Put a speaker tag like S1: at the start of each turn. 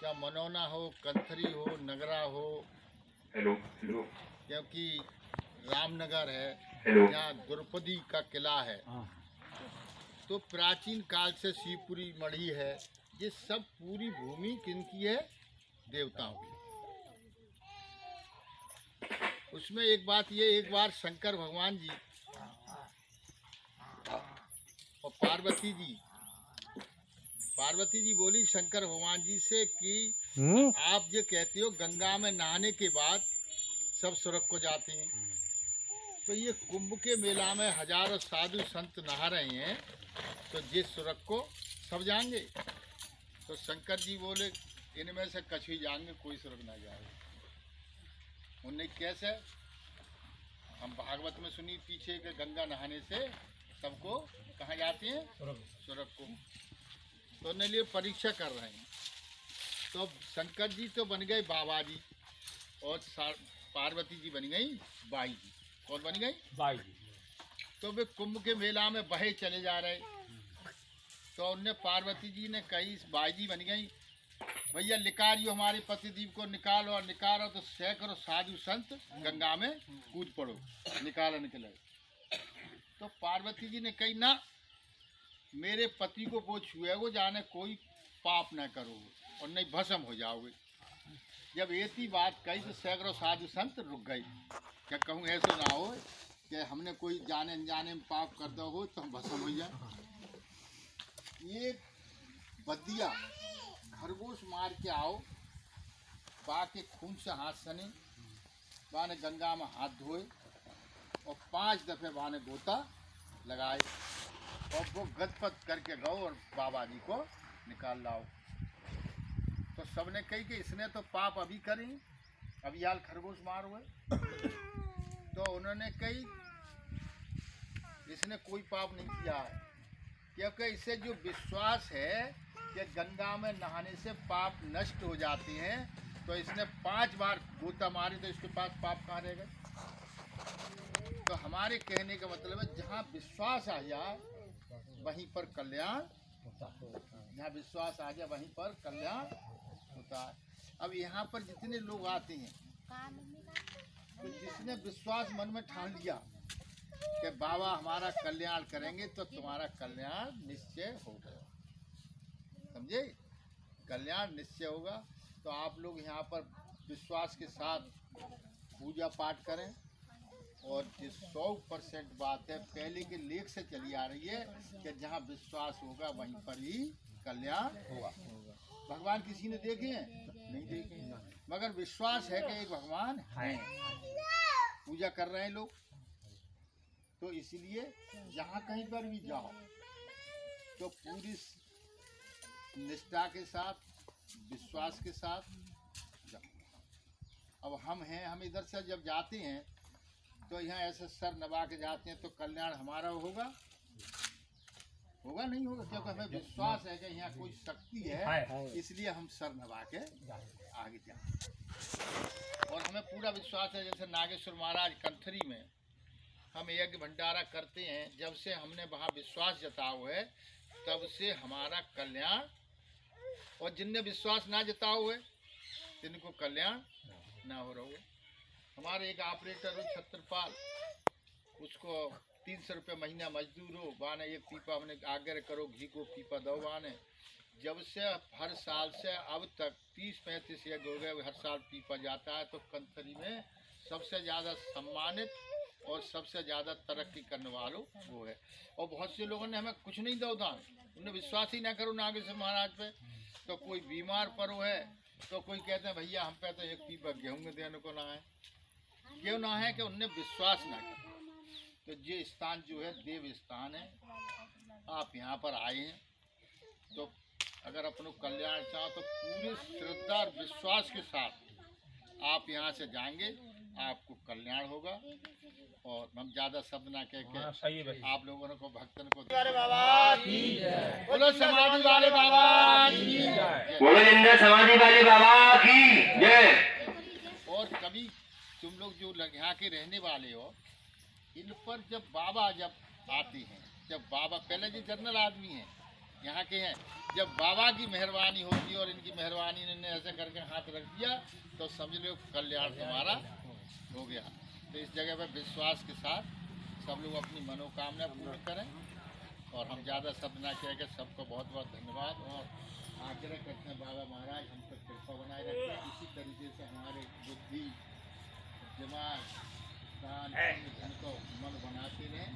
S1: चाहे मनौना हो, कंथरी हो, नगरा हो, क्योंकि रामनगर है जहाँ द्रौपदी का किला है, तो प्राचीन काल से शिवपुरी मढ़ी है। ये सब पूरी भूमि किनकी है? देवताओं की। उसमें एक बात ये, एक बार शंकर भगवान जी और पार्वती जी बोली शंकर भगवान जी से कि आप ये कहते हो गंगा में नहाने के बाद सब स्वर्ग को जाते हैं, तो ये कुंभ के मेला में हजारों साधु संत नहा रहे हैं, तो जिस स्वर्ग को सब जाएंगे। तो शंकर जी बोले इनमें से कछ ही जाएंगे, कोई स्वर्ग ना जाएगा। उन्हें कैसे? हम भागवत में सुनी पीछे के गंगा नहाने से सबको कहाँ जाते हैं? स्वर्ग को। तो उन्हें लिए परीक्षा कर रहे हैं। तो शंकर जी तो बन गए बाबा जी और पार्वती जी बन गई बाई जी। कौन बन गई? बाई जी। तो वे कुंभ के मेला में बहे चले जा रहे, तो उनने पार्वती जी ने कही, बाई जी बन गई, भैया निकालियो हमारे पतिदेव को, निकालो। और निकालो तो सैकड़ों साधु संत गंगा में कूद पड़ो, निकाला निकले। तो पार्वती जी ने कही ना, मेरे पति को वो छुए वो जाने कोई पाप न करो और नहीं भस्म हो जाओगे। जब ऐसी बात कही तो सैकड़ों साधु संत रुक गए। क्या कहूँ ऐसा ना हो कि हमने कोई जाने अनजाने में पाप कर दो हो तो हम भस्म हो जाए। ये बदिया खरगोश मार के आओ, बा के खून से हाथ सने, बाने गंगा में हाथ धोए और 5 दफे बाने गोता लगाए और वो गदपद करके गो और बाबा जी को निकाल लाओ। तो सबने कही कि इसने तो पाप अभी करी, अभी हाल खरगोश मार हुए। तो उन्होंने कही इसने कोई पाप नहीं किया है, क्योंकि इसे जो विश्वास है कि गंगा में नहाने से पाप नष्ट हो जाते हैं, तो इसने 5 बार गोता मारी, तो इसके पास पाप कहाँ रह गए? तो हमारे कहने का मतलब है जहाँ विश्वास आ जाए वहीं पर कल्याण होता है। जहाँ विश्वास आ जाए वहीं पर कल्याण होता है। अब यहाँ पर जितने लोग आते हैं, तो जिसने विश्वास मन में ठान लिया कि बाबा हमारा कल्याण करेंगे, तो तुम्हारा कल्याण निश्चय होगा। समझे? कल्याण निश्चय होगा। तो आप लोग यहाँ पर विश्वास के साथ पूजा पाठ करें। और ये 100% बात है, पहले के लेख से चली आ रही है कि जहाँ विश्वास होगा वहीं पर ही कल्याण होगा। भगवान किसी ने देखे हैं? नहीं देखे हैं, मगर विश्वास है कि एक भगवान है, पूजा कर रहे हैं लोग। तो इसलिए जहाँ कहीं पर भी जाओ तो पूरी निष्ठा के साथ, विश्वास के साथ जाओ। अब हम हैं, हम इधर से जब जाते हैं तो यहाँ ऐसे सर नवा के जाते हैं, तो कल्याण हमारा होगा? होगा नहीं होगा, क्योंकि हमें विश्वास है कि यहाँ कोई शक्ति है, इसलिए हम सर नवा के आगे जाए। और हमें पूरा विश्वास है, जैसे नागेश्वर महाराज कंथरी में हम यज्ञ भंडारा करते हैं, जब से हमने वहाँ विश्वास जताओ है तब से हमारा कल्याण। और जिनने विश्वास ना जताओ है जिनको कल्याण ना हो रहा हो। हमारे एक ऑपरेटर हो छत्रपाल, उसको 300 रुपये महीना मजदूर हो, बाने एक पीपा हमने आगे करो घी को पीपा दो बाने। जब से हर साल से अब तक 30-35 यज्ञ हो गए, हर साल पीपा जाता है। तो कंथरी में सबसे ज़्यादा सम्मानित और सबसे ज़्यादा तरक्की करने वालों वो है। और बहुत से लोगों ने हमें कुछ नहीं दो दान, उन्हें विश्वास ही ना करो नागेश्वर महाराज पे। तो कोई बीमार पड़ो है तो कोई कहते हैं भैया हम पे तो एक पीपा गेहूँ देने को ना है। क्यों ना है? कि उनने विश्वास ना किया। तो ये स्थान जो है देव स्थान है। आप यहाँ पर आए हैं तो अगर अपनों कल्याण चाहो तो पूरे श्रद्धा और विश्वास के साथ आप यहाँ से जाएंगे, आपको कल्याण होगा। और हम ज्यादा शब्द ना कह के आप लोगों को भक्तन को बोलो समाधि वाले बाबा की जय, बोलो समाधि वाले बाबा की जय। और कभी तुम लोग जो यहाँ के रहने वाले हो, इन पर जब बाबा जब आते हैं, जब बाबा पहले जो जनरल आदमी है यहाँ के हैं। जब बाबा की मेहरबानी होती है और इनकी मेहरबानी ने ऐसे करके हाथ रख दिया तो समझ लो कल्याण तुम्हारा हो गया। तो इस जगह पर विश्वास के साथ सब लोग अपनी मनोकामना पूर्ण करें और हम ज़्यादा शब्द ना कह के सबको बहुत बहुत धन्यवाद और आग्रह करते हैं बाबा महाराज हम पर कृपा बनाए रखें। इसी तरीके से हमारे बुद्धि दिमाग दान धन को मन बनाते रहें।